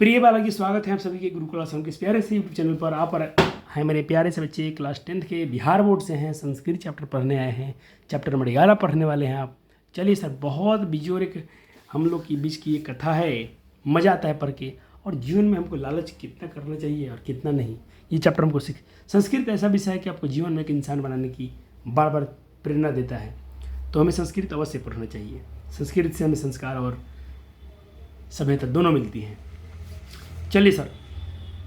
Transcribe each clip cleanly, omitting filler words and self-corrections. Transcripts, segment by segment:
प्रिय बालक जी, स्वागत है आप सभी के गुरुकुल आश्रम के इस प्यारे से यूट्यूब चैनल पर। आप हैं मेरे प्यारे से बच्चे, क्लास 10th के बिहार बोर्ड से हैं, संस्कृत चैप्टर पढ़ने आए हैं, चैप्टर नंबर 11 पढ़ने वाले हैं आप। चलिए सर, बहुत बिजोर एक हम लोग के बीच की एक कथा है, मज़ा आता है पढ़ के, और जीवन में हमको लालच कितना करना चाहिए और कितना नहीं, ये चैप्टर हमको संस्कृत ऐसा विषय है कि आपको जीवन में एक इंसान बनाने की बार बार प्रेरणा देता है, तो हमें संस्कृत अवश्य पढ़ना चाहिए। संस्कृत से हमें संस्कार और सभ्यता दोनों मिलती हैं। चलिए सर,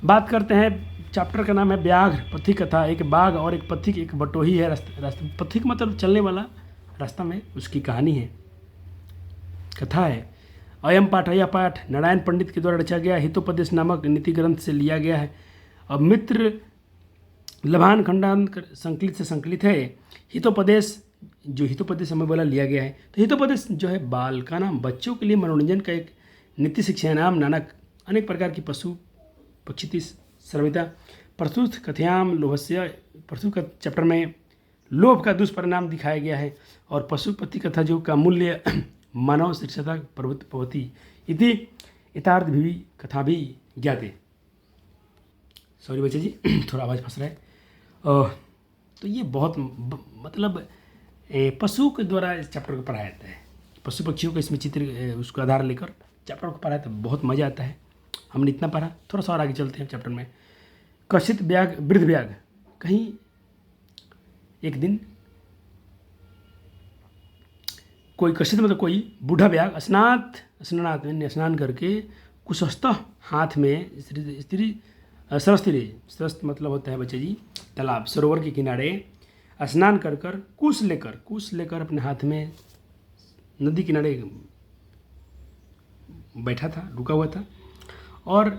बात करते हैं। चैप्टर का नाम है व्याघ्र पथिक कथा। एक बाघ और एक पथिक, एक बटोही है रास्ते। पथिक मतलब चलने वाला, रास्ता में उसकी कहानी है, कथा है। अयम पाठ, यह पाठ नारायण पंडित के द्वारा रचा गया हितोपदेश नामक नीति ग्रंथ से लिया गया है। अब मित्र लभान खंडान संकलित से संकलित है। हितोपदेश, जो हितोपदेश हमें बोला लिया गया है, तो हितोपदेश जो है बाल का नाम, बच्चों के लिए मनोरंजन का एक नीति शिक्षा नाम। नानक अनेक प्रकार की पशु पक्षी सर्वदा प्रस्तुत कथयाम लोभस्य। प्रस्तुत चैप्टर में लोभ का दुष्परिणाम दिखाया गया है, और पशुपति कथा जो का मूल्य मानव शिक्षता प्रवृत्ति इति इतार्थ भी कथा भी ज्ञाते। सॉरी बच्चे जी, थोड़ा आवाज़ फंस रहा है। तो ये बहुत मतलब पशु के द्वारा इस चैप्टर को पढ़ाया जाता है। पशु पक्षियों को इसमें चित्र उसको आधार लेकर चैप्टर को पढ़ाया, तो बहुत मज़ा आता है। हमने इतना पढ़ा, थोड़ा सा और आगे चलते हैं चैप्टर में। कशित व्याघ वृद्ध व्याघ। कहीं एक दिन कोई कशित मतलब कोई बूढ़ा व्याघ स्नात में स्नान करके कुशस्त हाथ में सरस्ती मतलब होता है बच्चे जी तालाब सरोवर के किनारे स्नान कर कुश लेकर अपने हाथ में नदी किनारे बैठा था, रुका हुआ था। और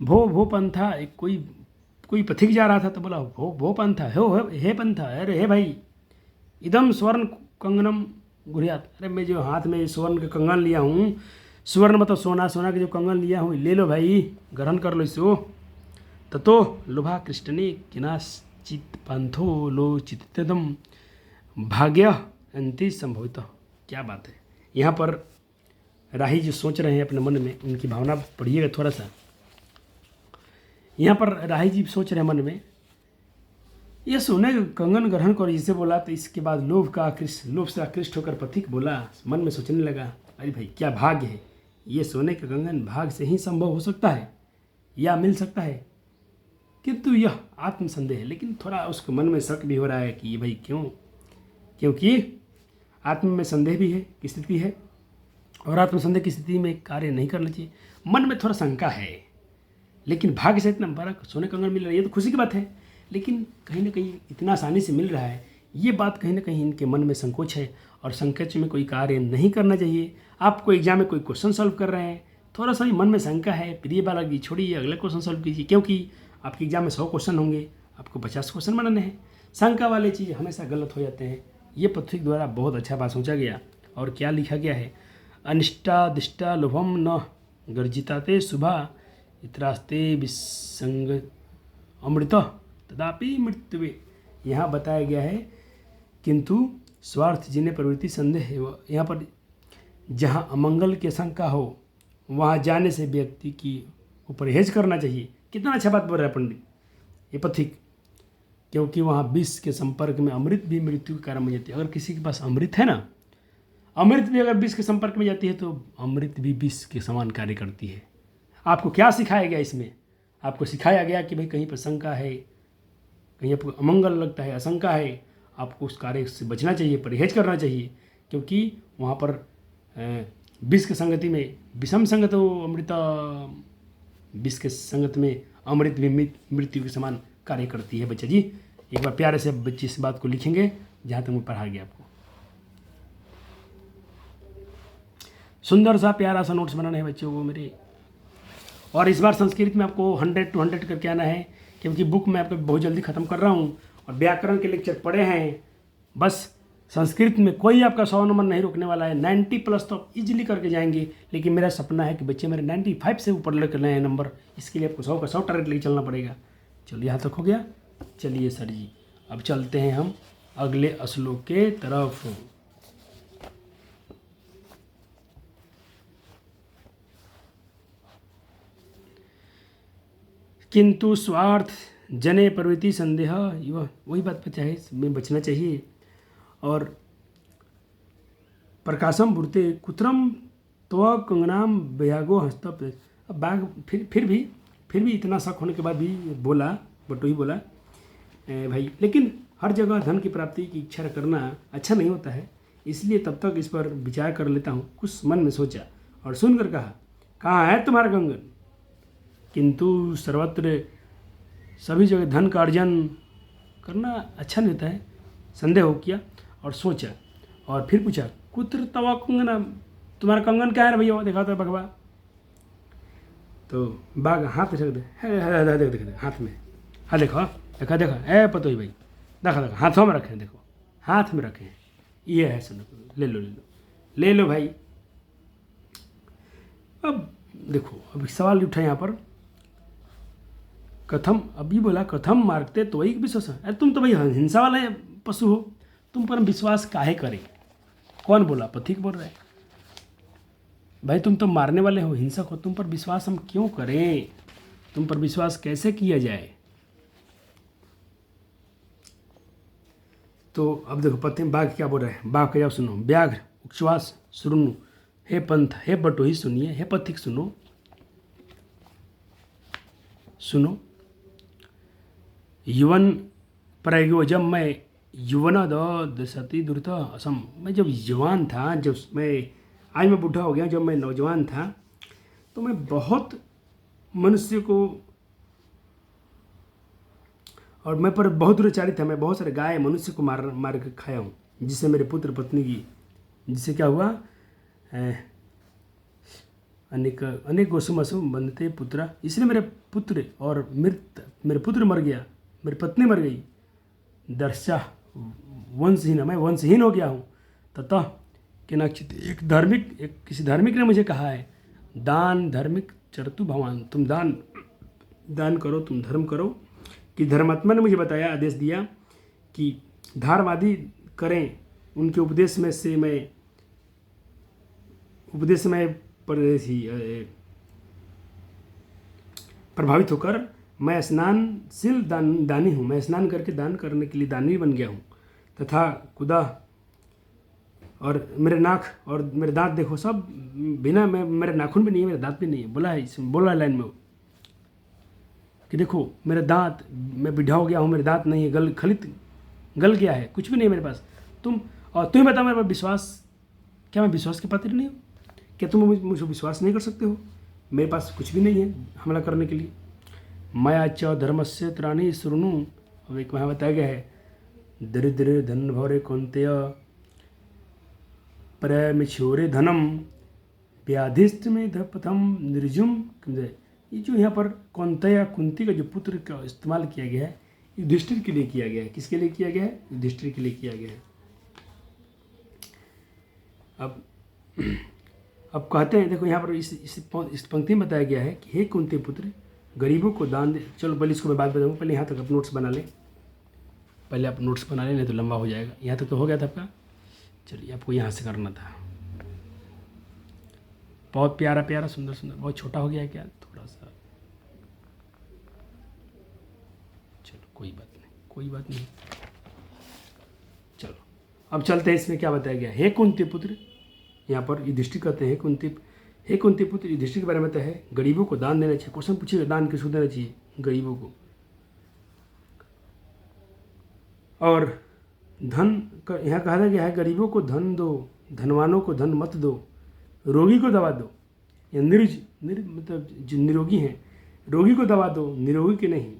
भो पंथा, एक कोई पथिक जा रहा था, तो बोला भो पंथा, हे पंथा, अरे हे भाई, इदम स्वर्ण कंगनम गुरियात। अरे मैं जो हाथ में स्वर्ण के कंगन लिया हूँ, स्वर्ण मतलब सोना के जो कंगन लिया हूँ, ले लो भाई, ग्रहण कर लो इसको। ततो लोभा कृष्णने किनाश्चित पंथो लो चित्तदम भाग्य अंति संभवित। क्या बात है, यहाँ पर राही जो सोच रहे हैं अपने मन में, उनकी भावना पढ़िएगा थोड़ा सा। यहाँ पर राही जी सोच रहे हैं मन में, ये सोने कंगन ग्रहण कर जिसे बोला, तो इसके बाद लोभ से आकृष्ट होकर पथिक बोला, मन में सोचने लगा, अरे भाई क्या भाग्य है, ये सोने का कंगन भाग्य से ही संभव हो सकता है या मिल सकता है, किंतु यह आत्मसंदेह है। लेकिन थोड़ा उसके मन में शक भी हो रहा है कि ये भाई क्यों, क्योंकि आत्म में संदेह भी है की स्थिति है, और आत्मसंदेह की स्थिति में कार्य नहीं करना चाहिए। मन में थोड़ा शंका है, लेकिन भाग्य से इतना बड़ा सोने कंगन मिल रहा है, ये तो खुशी की बात है, लेकिन कहीं ना कहीं इतना आसानी से मिल रहा है, ये बात कहीं ना कहीं इनके मन में संकोच है, और संकोच में कोई कार्य नहीं करना चाहिए। आप कोई एग्जाम में कोई क्वेश्चन सॉल्व कर रहे हैं, थोड़ा सा मन में शंका है, प्रिय बालक जी छोड़िए, अगले क्वेश्चन सॉल्व कीजिए, क्योंकि आपके एग्जाम में 100 क्वेश्चन होंगे, आपको 50 क्वेश्चन बनाने हैं। शंका वाले चीज़ हमेशा गलत हो जाते हैं। ये पथिक द्वारा बहुत अच्छा बात सोचा गया। और क्या लिखा गया है, अनिष्टादिष्टा लोभम न गर्जिताते शुभा इतरास्ते विसंग अमृत तदापि मृत्युवे। यहाँ बताया गया है, किंतु स्वार्थ जिन्हें प्रवृत्ति संदेह है, यहाँ पर जहाँ अमंगल की आशंका हो, वहाँ जाने से व्यक्ति की को परहेज करना चाहिए। कितना अच्छा बात बोल रहा है पंडित ये पथिक, क्योंकि वहाँ विष के संपर्क में अमृत भी मृत्यु के कारण बन जाती है। अगर किसी के पास अमृत है ना, अमृत भी अगर विष के संपर्क में जाती है, तो अमृत भी विष के समान कार्य करती है। आपको क्या सिखाया गया इसमें, आपको सिखाया गया कि भाई कहीं पर शंका है, कहीं आपको अमंगल लगता है, आशंका है, आपको उस कार्य से बचना चाहिए, परहेज करना चाहिए, क्योंकि वहाँ पर विष के संगति में विषम संगत अमृत, विष के संगत में अमृत भी मृत्यु के समान कार्य करती है। बच्चे जी एक बार प्यारे से बच्चे इस बात को लिखेंगे जहाँ तक मैं पढ़ा गया आपको। सुंदर सा प्यारा सा नोट्स बनाना है बच्चों को मेरे, और इस बार संस्कृत में आपको 100 to 100 करके आना है, क्योंकि बुक मैं आपको बहुत जल्दी ख़त्म कर रहा हूँ, और व्याकरण के लेक्चर पढ़े हैं। बस संस्कृत में कोई आपका 100 नंबर नहीं रोकने वाला है, 90+ तो आप इजीली करके जाएंगे। लेकिन मेरा सपना है कि बच्चे मेरे 95 से ऊपर लेकर लाएँ नंबर, इसके लिए आपको 100 का 100 टारगेट लेके चलना पड़ेगा। चलिए यहाँ तक हो गया। चलिए सर जी, अब चलते हैं हम अगले श्लोक के तरफ। किंतु स्वार्थ जने प्रवृत्ति संदेह, वही बात पर चाहे में बचना चाहिए। और प्रकाशम बुरते कुत्रम त्व कंगनाम व्यागो हस्तप। अब बाघ फिर भी इतना शक होने के बाद भी बोला, बटोही बोला, भाई लेकिन हर जगह धन की प्राप्ति की इच्छा करना अच्छा नहीं होता है, इसलिए तब तक इस पर विचार कर लेता हूँ। कुछ मन में सोचा और सुनकर कहा, कहाँ है तुम्हारा कंगन? किंतु सर्वत्र सभी जगह धन का अर्जन करना अच्छा नहीं होता है। संदेह हो किया और सोचा और फिर पूछा, कुत्र तवा कंगना, तुम्हारा कंगन क्या है भैया? देखा तो भगवा। तो बाघ हाथ रख दे, देख हाथ में, हाँ देखो, देखा ए पतोही भाई, देखा हाथों में रखे, देखो हाथ में रखे हैं, ये है, सुनो, ले लो भाई। अब देखो, अभी सवाल उठा यहाँ पर, कथम, अभी बोला कथम मारते तो वही विश्वास है। अरे तुम तो भाई हिंसा वाले पशु हो, तुम पर विश्वास काहे करें? कौन बोला? पथिक बोल रहा है। भाई तुम तो मारने वाले हो, हिंसक हो, तुम पर विश्वास हम क्यों करें? तुम पर विश्वास कैसे किया जाए? तो अब देखो पति बाघ क्या बोल रहा है। बाघ का जवाब सुनो, व्याघ्र उच्छ्वास सुनो, हे पंथ, हे बटोही सुनिए, हे पथिक सुनो, युवन प्रयो, जब मैं युवना दशति दुर्त असम, मैं जब जवान था, जब मैं, आज मैं बूढ़ा हो गया, जब मैं नौजवान था तो मैं बहुत मनुष्य को, और मैं पर बहुत दुराचारी था, मैं बहुत सारे गाय मनुष्य को मार के खाया हूँ, जिससे मेरे पुत्र पत्नी की, जिससे क्या हुआ, अनेक गोसुमसु बनते पुत्र, इसलिए मेरे पुत्र और मेरे पुत्र मर गया, मेरी पत्नी मर गई, दर्शा वंशहीन, मैं वंशहीन हो गया हूँ। ततः कि किसी धार्मिक ने मुझे कहा है, दान धर्मिक चरतु भगवान, तुम दान करो, तुम धर्म करो। कि धर्मात्मा ने मुझे बताया, आदेश दिया कि धार्मादि करें, उनके उपदेश में प्रभावित होकर मैं स्नानशील दानी हूँ, मैं स्नान करके दान करने के लिए दानी बन गया हूँ। तथा कुदा, और मेरे नाक और मेरे दांत देखो, सब बिना, मेरे नाखून भी नहीं है, मेरे दांत भी नहीं है, बोला है लाइन में कि देखो मेरे दांत, मैं बिढ़ा हो गया हूँ, मेरे दांत नहीं है, गल गया है, कुछ भी नहीं है मेरे पास। तुम्हें बताओ मेरे पास विश्वास, क्या मैं विश्वास के पात्र नहीं हूँ? क्या तुम मुझे विश्वास नहीं कर सकते हो? मेरे पास कुछ भी नहीं है हमला करने के लिए। माया च धर्मस्य त्राणी सुरनु, अब एक वहाँ बताया गया है, दरिद्र धन भौरे कौंतेय प्रमिछोरे धनम व्याधिष्ट में धपथम निर्जुम। ये जो यहाँ पर कौंतेय, कुंती का जो पुत्र का इस्तेमाल किया गया है, युधिष्ठिर के लिए किया गया है। किसके लिए किया गया है? युधिष्ठिर के लिए किया गया है। अब कहते हैं, देखो यहाँ पर इस पंक्ति में बताया गया है कि हे कुंती पुत्र, गरीबों को दान दे। चलो पहले इसको मैं बात बताऊँ, पहले यहाँ तक आप नोट्स बना लें, पहले आप नोट्स बना लें, नहीं तो लंबा हो जाएगा। यहाँ तक तो हो गया था आपका, चलिए आपको यहाँ से करना था। बहुत प्यारा सुंदर, बहुत छोटा हो गया है क्या? थोड़ा सा, चलो कोई बात नहीं। चलो अब चलते हैं, इसमें क्या बताया गया। हे कुंती पुत्र, यहाँ पर युधिष्ठिर कहते हैं, हे कुंती पुत्र, युधिष्ठिर के बारे में बताया है, गरीबों को दान देना चाहिए। क्वेश्चन पूछिएगा, दान किसको देना चाहिए? गरीबों को। और धन का यहाँ कहा गया है, गरीबों को धन दो, धनवानों को धन मत दो, रोगी को दवा दो, या मतलब जो निरोगी हैं, रोगी को दवा दो, निरोगी के नहीं।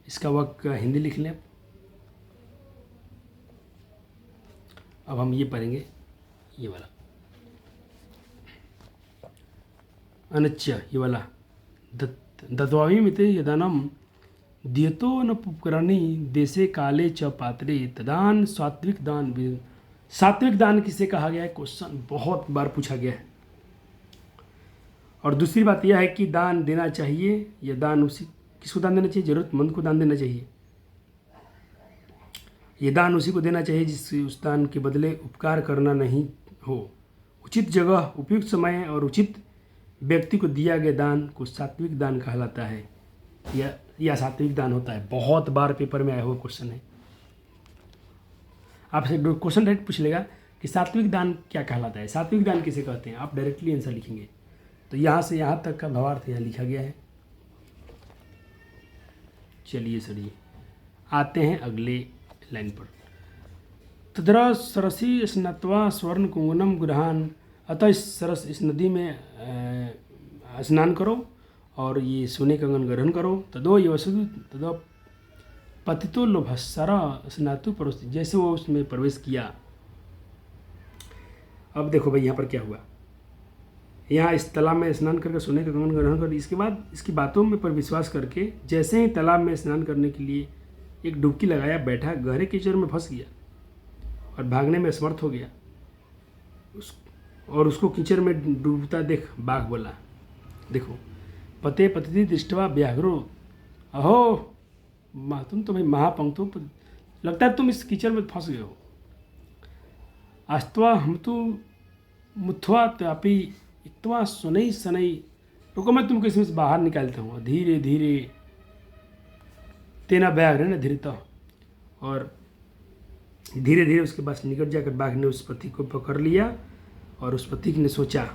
इसका वाक्य हिंदी लिख लें। अब हम ये पढ़ेंगे, ये वाला अनच्य, ये वाला दत्वामी मिते यदानम दियतो न पुपकरणी देशे काले च पात्रे तदान सात्विक दान। सात्विक दान किसे कहा गया है? क्वेश्चन बहुत बार पूछा गया है। और दूसरी बात यह है कि दान देना चाहिए, या दान किसको दान देना चाहिए? जरूरतमंद को दान देना चाहिए। ये दान उसी को देना चाहिए जिससे उस दान के बदले उपकार करना नहीं हो। उचित जगह, उपयुक्त समय और उचित व्यक्ति को दिया गया दान को सात्विक दान कहलाता है या सात्विक दान होता है। बहुत बार पेपर में आया हुआ क्वेश्चन है। आपसे क्वेश्चन डायरेक्ट पूछ लेगा कि सात्विक दान क्या कहलाता है, सात्विक दान किसे कहते हैं, आप डायरेक्टली आंसर लिखेंगे। तो यहाँ से यहाँ तक का भावार्थ यहाँ लिखा गया है। चलिए सर आते हैं अगले लाइन पर। तद्र सरसी स्नत्वा स्वर्ण कुंगनम गृहान, अतः इस नदी में स्नान करो और ये सोने का कंगन ग्रहण करो। तदो ये वसुदु तदो पतितो लोभस्सरा स्नातु परोस, जैसे वो उसमें प्रवेश किया। अब देखो भाई यहाँ पर क्या हुआ, यहाँ इस तालाब में स्नान करके सोने का कंगन ग्रहण कर, इसके बाद इसकी बातों में पर विश्वास करके जैसे ही तालाब में स्नान करने के लिए एक डुबकी लगाया, बैठा, गहरे कीचड़ में फंस गया और भागने में असमर्थ हो गया। और उसको कीचड़ में डूबता देख बाघ बोला, देखो पते पतिथि दृष्टवा व्याघ्रो, अहो तुम तो भाई महापंक्तों, लगता है तुम इस कीचड़ में फंस गए हो। आस्त्वा हम तो मुथ्वा त्यापी इक्तवा सुनई सनई, रुको मैं तुमको इसमें से बाहर निकालता हूँ। धीरे धीरे तेना व्याघ्र ने धीरता, और धीरे धीरे उसके पास निकट जाकर बाघ ने उस पथिक को पकड़ लिया। और उस पथिक ने सोचा,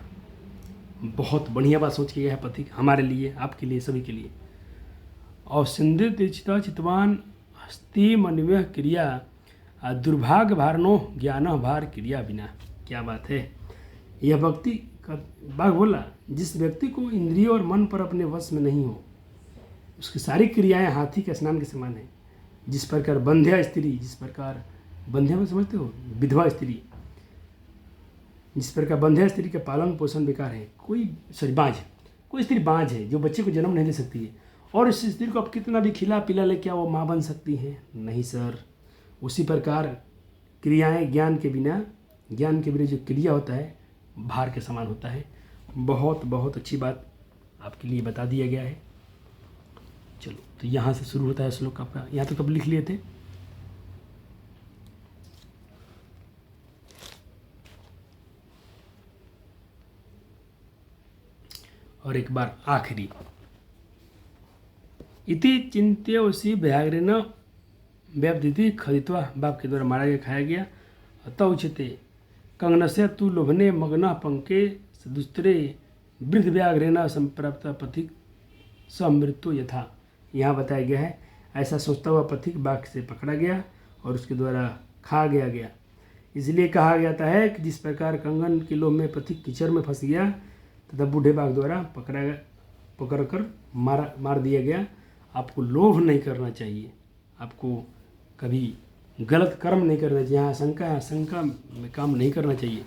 बहुत बढ़िया बात सोच के गया है पथिक हमारे लिए, आपके लिए, सभी के लिए। और सिंधु तीर्चिता चितवान हस्ती मनव्य क्रिया दुर्भाग्य भारनो ज्ञान भार क्रिया बिना। क्या बात है, यह भक्ति का बाघ बोला, जिस व्यक्ति को इंद्रियों और मन पर अपने वश में नहीं हो, उसकी सारी क्रियाएं हाथी के स्नान के समान है। जिस प्रकार बंध्या स्त्री, जिस प्रकार बंध्या में समझते हो, विधवा स्त्री, जिस प्रकार बंध्या स्त्री का पालन पोषण बेकार है, कोई स्त्री बाँझ है जो बच्चे को जन्म नहीं दे सकती है, और इस स्त्री को आप कितना भी खिला पिला ले, क्या वो माँ बन सकती है? नहीं सर। उसी प्रकार क्रियाएं ज्ञान के बिना जो क्रिया होता है भार के समान होता है। बहुत बहुत अच्छी बात आपके लिए बता दिया गया है। चलो तो यहाँ से शुरू होता है श्लोक आपका, यहाँ तो कब लिख लिए थे? और एक बार आखिरी, इति चिंत्योसी व्याघ्रेण व्यापदिति खदित्वा, बाप के द्वारा मारा गया, खाया गया। अतः उच्यते कंगनस्य तु लोभने मग्न पंके सदुस्त्रे वृद्ध व्याघ्रेण संप्राप्त पथिक समृत्यु यथा। यहाँ बताया गया है, ऐसा सोचता हुआ पथिक बाघ से पकड़ा गया और उसके द्वारा खा गया। इसलिए कहा जाता है कि जिस प्रकार कंगन के लोभ में पथिक कीचड़ में फंस गया तथा बूढ़े बाघ द्वारा पकड़कर मार दिया गया। आपको लोभ नहीं करना चाहिए, आपको कभी गलत कर्म नहीं करना चाहिए, यहाँ शंका में काम नहीं करना चाहिए।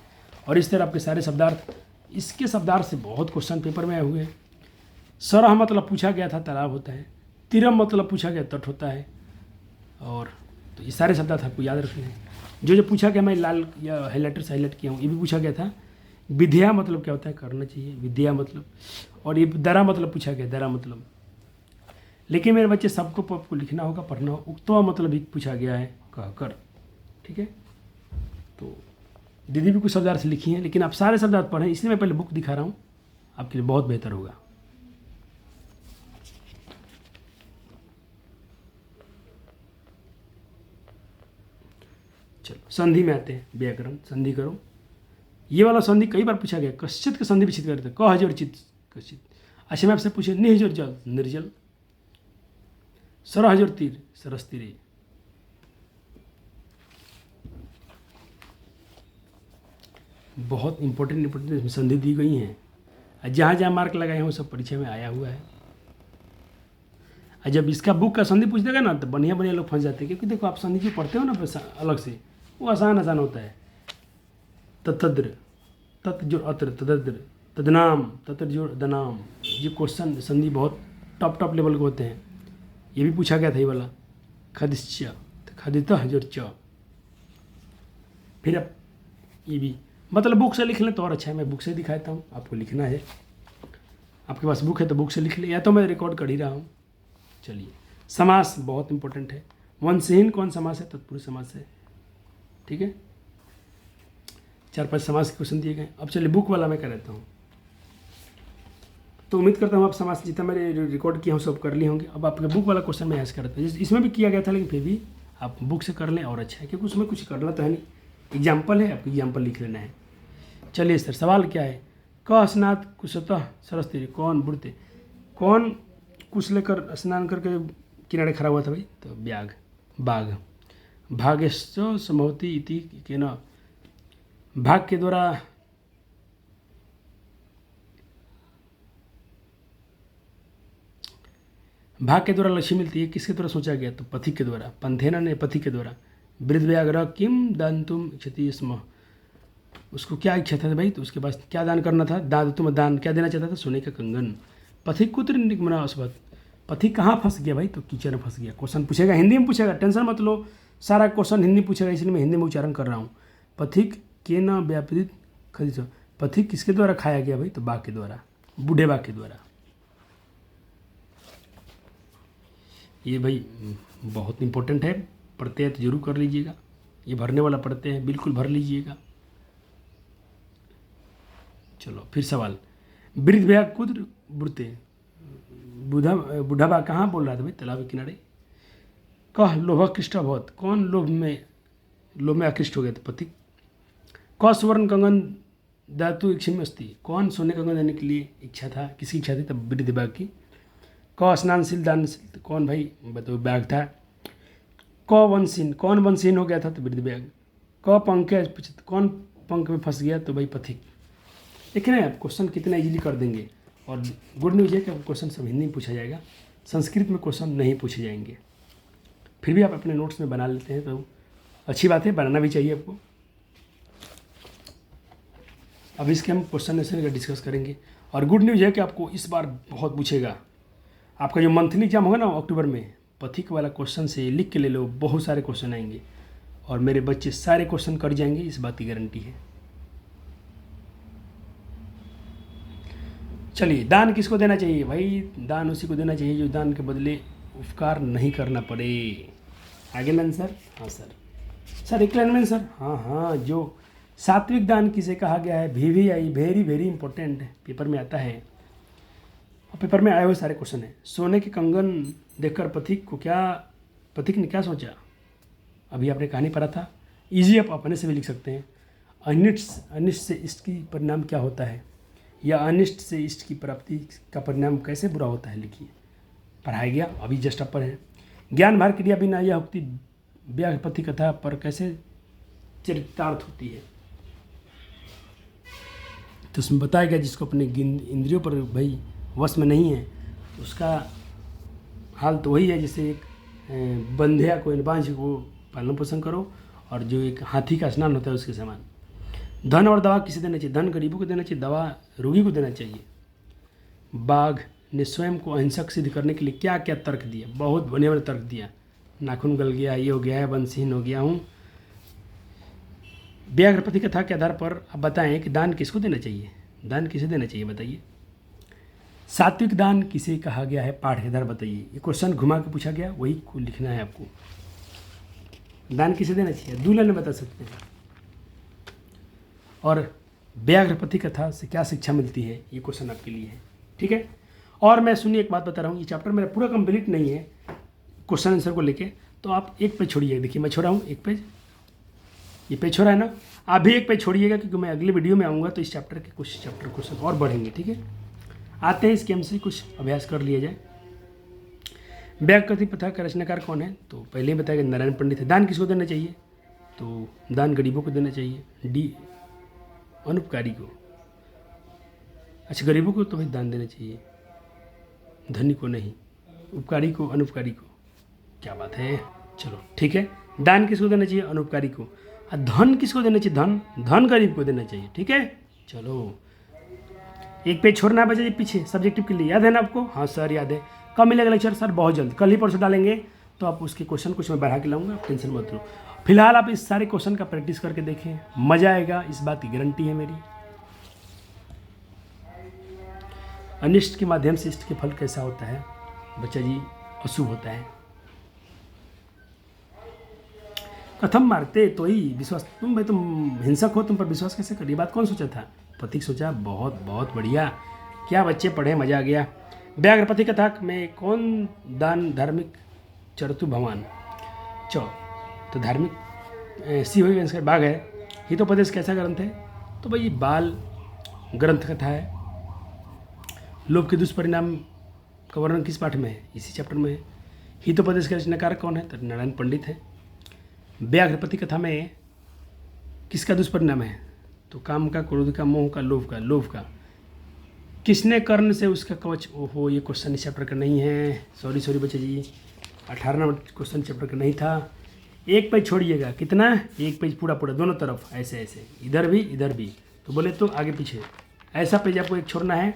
और इस तरह आपके सारे शब्दार्थ, इसके शब्दार्थ से बहुत क्वेश्चन पेपर में आए हुए हैं। सरह मतलब पूछा गया था तालाब होता है, तिरम मतलब पूछा गया तट होता है। और तो ये सारे शब्दार्थ आपको याद रखने हैं। जो पूछा गया, मैं लाल या हाईलाइटर से हाईलाइट किया हूँ, ये भी पूछा गया था। विद्या मतलब क्या होता है? करना चाहिए, विद्या मतलब। और ये दरा मतलब पूछा गया, दरा मतलब। लेकिन मेरे बच्चे सबको आपको लिखना होगा, पढ़ना होगा। उक्तवा मतलब भी पूछा गया है, कह कर, ठीक है। तो दीदी भी कुछ शब्दार्थ लिखी हैं, लेकिन आप सारे शब्दार्थ पढ़ें, इसलिए मैं पहले बुक दिखा रहा हूँ, आपके लिए बहुत बेहतर होगा। चलो संधि में आते हैं। व्याकरण संधि करो। ये वाला संधि कई बार पूछा गया। कश्चित का संधि विचित करते, क हजर चित कश्चित। अच्छा मैं आपसे पूछे, निहजर जल निर्जल, सरहजर तीर सरस तीरे। बहुत इंपॉर्टेंट संधि दी गई हैं। जहाँ जहाँ मार्क लगाए हैं वो सब परीक्षा में आया हुआ है। जब इसका बुक का संधि पूछ देगा ना तो बढ़िया लोग फंस जाते हैं, क्योंकि देखो आप संधि जो पढ़ते हो ना अलग से, वो आसान होता है। तत्द्र, तत् जो अत्र, तदद्र, तदनाम, तत्र जो दनाम। ये क्वेश्चन संधि बहुत टॉप लेवल के होते हैं। ये भी पूछा गया था ये वाला। खदिश्च, खदितः जो च। फिर अब ये भी मतलब बुक से लिख लें तो और अच्छा है। मैं बुक से दिखाता हूँ, आपको लिखना है। आपके पास बुक है तो बुक से लिख ले, या तो मैं रिकॉर्ड कर ही रहा हूँ। चलिए, समास बहुत इंपॉर्टेंट है। वंशहीन कौन समास है? तत्पुरुष समास है, ठीक है। 4-5 समास के क्वेश्चन दिए गए। अब चलिए बुक वाला मैं कर देता हूँ। तो उम्मीद करता हूँ आप समाज से जितना मैंने रिकॉर्ड किया हूँ सब कर लिए होंगे। अब आपके बुक वाला क्वेश्चन मैं ऐसे करता हूँ, इसमें भी किया गया था लेकिन फिर भी आप बुक से कर लें और अच्छा है, क्योंकि उसमें कुछ करना तो है नहीं, एग्जाम्पल है, आपको एग्जाम्पल लिख लेना है। चलिए सर, सवाल क्या है? क स्नात कुशतः सरस्वती, कौन बुढ़ते, कौन कुश लेकर स्नान करके किनारे खड़ा हुआ था भाई? तो ब्याग, बाघ। भाग्यश्च समभवती इति केन, भाग के द्वारा लक्ष्मी मिलती है, किसके द्वारा सोचा गया? तो पथिक के द्वारा, पंथेना ने पथिक के द्वारा। वृद्धव्याघ्र किम दान्तुम इच्छति स्म, उसको क्या इच्छा था भाई? तो उसके पास क्या दान करना था? तुम दान क्या देना चाहता था? सोने का कंगन। पथिक कुत्र निगमना अस्वत, पथिक कहाँ फंस गया भाई? तो कीचड़ में फंस गया। क्वेश्चन पूछेगा, हिंदी में पूछेगा, टेंशन मत लो, सारा क्वेश्चन हिंदी पूछेगा, इसलिए मैं हिंदी में उच्चारण कर रहा हूँ। पथिक के न व्यापृत खरीद, पथिक किसके द्वारा खाया गया भाई? तो बाघ के द्वारा, बूढ़े बाघ के द्वारा। ये भाई बहुत इंपॉर्टेंट है, पढ़ते हैं तो जरूर कर लीजिएगा, ये भरने वाला पढ़ते हैं, बिल्कुल भर लीजिएगा। चलो फिर सवाल, वृद्ध भैया कुद्र बुढ़ते, बूढ़ा बा कहाँ बोल रहा था भाई? तालाब के किनारे। कह लोभकृष्ट बहुत, कौन लोभ में आकृष्ट हो गया था? पथिक। क स्वर्ण कंगन दातु इच्छिम अस्ति, कौन सोने कंगन देने के लिए इच्छा था? किसकी इच्छा थी? तब वृद्ध बाघ की। क स्नानशील दानशील, कौन भाई? बताओ, बाघ था। क वंशीन, कौन वंशीन हो गया था? तो वृद्ध बाघ। क पंख, कौन पंख में फंस गया? तो भाई पथिक। देख रहे हैं आप, क्वेश्चन कितना इजीली कर देंगे। और गुड न्यूज़ है कि क्वेश्चन सब हिंदी में पूछा जाएगा, संस्कृत में क्वेश्चन नहीं पूछे जाएंगे। फिर भी आप अपने नोट्स में बना लेते हैं तो अच्छी बात है, बनाना भी चाहिए आपको। अब इसके हम क्वेश्चन आंसर का डिस्कस करेंगे। और गुड न्यूज़ है कि आपको इस बार बहुत पूछेगा। आपका जो मंथली एग्जाम होगा ना अक्टूबर में, पथिक वाला क्वेश्चन से लिख के ले लो, बहुत सारे क्वेश्चन आएंगे और मेरे बच्चे सारे क्वेश्चन कर जाएंगे, इस बात की गारंटी है। चलिए, दान किसको देना चाहिए भाई? दान उसी को देना चाहिए जो दान के बदले उपकार नहीं करना पड़े। आगे लाइन सर। हाँ सर एक लाइन में सर। हाँ, जो सात्विक दान किसे कहा गया है? VVI, very very important, paper में आता है और पेपर में आए हुए सारे क्वेश्चन है। सोने के कंगन देखकर पथिक ने क्या सोचा? अभी आपने कहानी पढ़ा था, इजी आप अपने से भी लिख सकते हैं। अनिष्ट से इष्ट की परिणाम क्या होता है, या अनिष्ट से इष्ट की प्राप्ति का परिणाम कैसे बुरा होता है? लिखिए, पढ़ाया गया, अभी जस्ट अपर है। ज्ञान भार क्रिया बिना यह उक्ति व्यापति कथा पर कैसे चरितार्थ होती है? तो उसमें बताया गया जिसको अपने इंद्रियों पर भाई वश में नहीं है, उसका हाल तो वही है जैसे एक बंध्या को, बांझ को पालन पोषण करो, और जो एक हाथी का स्नान होता है उसके समान। धन और दवा किसे देना चाहिए? धन गरीबों को देना चाहिए, दवा रोगी को देना चाहिए। बाघ ने स्वयं को अहिंसक सिद्ध करने के लिए क्या क्या तर्क दिया? बहुत बढ़िया बढ़िया तर्क दिया। नाखून गल गया, ये हो गया है, वंशहीन हो गया हूँ। व्याघ्रपति कथा के आधार पर आप बताएं कि दान किसको देना चाहिए? दान किसे देना चाहिए बताइए? सात्विक दान किसे कहा गया है? पाठ के आधार बताइए। ये क्वेश्चन घुमा के पूछा गया, वही को लिखना है आपको। दान किसे देना चाहिए? दूल्हा ने बता सकते हैं। और व्याघ्रपति कथा से क्या शिक्षा मिलती है? ये क्वेश्चन आपके लिए है, ठीक है। और मैं सुनिए एक बात बता रहा हूँ, ये चैप्टर मेरा पूरा कंप्लीट नहीं है क्वेश्चन आंसर को लेके, तो आप एक पेज छोड़िए। देखिए मैं छोड़ा हूँ एक पेज, ये पेज छोड़ा है ना, आप भी एक पेज छोड़िएगा, क्योंकि मैं अगले वीडियो में आऊँगा तो इस चैप्टर के कुछ चैप्टर क्वेश्चन और बढ़ेंगे, ठीक है। आते हैं इसके हमसे कुछ अभ्यास कर लिया जाए। व्याघ्रपति कथा का रचनाकार कौन है? तो पहले ही बताया नारायण पंडित है। दान किसको देना चाहिए? तो दान गरीबों को देना चाहिए। डी अनुपकारी को, अच्छा गरीबों को तो भाई दान देना चाहिए, धनी को नहीं, उपकारी को, अनुपकारी को। क्या बात है, चलो ठीक है। दान किसको देना चाहिए? अनुपकारी को। और धन किसको देना चाहिए? धन गरीब को देना चाहिए, ठीक है। चलो एक पेज छोड़ना है बच्चे जी पीछे, सब्जेक्टिव के लिए, याद है ना आपको? हाँ सर याद है। कब मिलेगा लेक्चर? सर बहुत जल्द, कल ही परसों डालेंगे, तो आप उसके क्वेश्चन कुछ मैं बढ़ा के लाऊंगा, आप टेंशन मत लो। फिलहाल आप इस सारे क्वेश्चन का प्रैक्टिस करके देखें, मजा आएगा, इस बात की गारंटी है मेरी। अनिष्ट के माध्यम से इष्ट के फल कैसा होता है बच्चा जी? अशुभ होता है। कथम मारते तो ही विश्वास, तुम हिंसक हो, तुम पर विश्वास कैसे करिए? बात कौन सोचा था? पथिक सोचा। बहुत बहुत बढ़िया, क्या बच्चे पढ़े, मजा आ गया। व्याघ्रपति कथा में कौन दान धार्मिक चरतु भगवान चौ, तो धार्मिक सी हुई इसका बाघ है। हितोपदेश कैसा ग्रंथ है, तो भाई बाल ग्रंथ कथा है। लोभ के दुष्परिणाम का वर्णन किस पाठ में है, इसी चैप्टर में है। हितोपदेश के रचनाकार कौन है, तो नारायण पंडित है। व्याघ्रपति कथा में किसका दुष्परिणाम है, तो काम का, क्रोध का, मोह का, लोभ का। किसने कर्ण से उसका कवच, ओहो ये क्वेश्चन इस चैप्टर का नहीं है, सॉरी बच्चे जी, 18 नंबर क्वेश्चन चैप्टर का नहीं था। एक पेज छोड़िएगा, कितना, एक पेज पूरा दोनों तरफ ऐसे ऐसे, इधर भी, तो बोले तो आगे पीछे ऐसा पेज आपको एक छोड़ना है।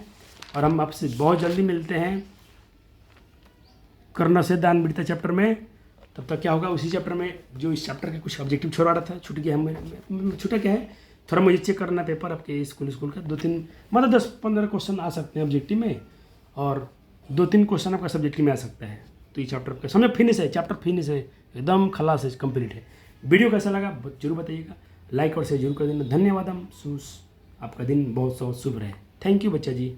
और हम आपसे बहुत जल्दी मिलते हैं कर्ण से दान वीरता चैप्टर में। तब तक क्या होगा, उसी चैप्टर में जो इस चैप्टर के कुछ ऑब्जेक्टिव छोड़ा रहा था, छूट गया, हमें छूटा क्या है, थोड़ा मुझे चेक करना पेपर आपके स्कूल का 2-3 मतलब 10-15 क्वेश्चन आ सकते हैं ऑब्जेक्टिव में, और 2-3 क्वेश्चन आपका सब्जेक्टिव में आ सकता है। तो ये चैप्टर का समय फिनिश है, चैप्टर फिनिश है, एकदम खलास है, कंप्लीट है। वीडियो कैसा लगा जरूर बताइएगा, लाइक और शेयर जरूर कर देना। धन्यवाद। आपका दिन बहुत शुभ रहे। थैंक यू बच्चा जी।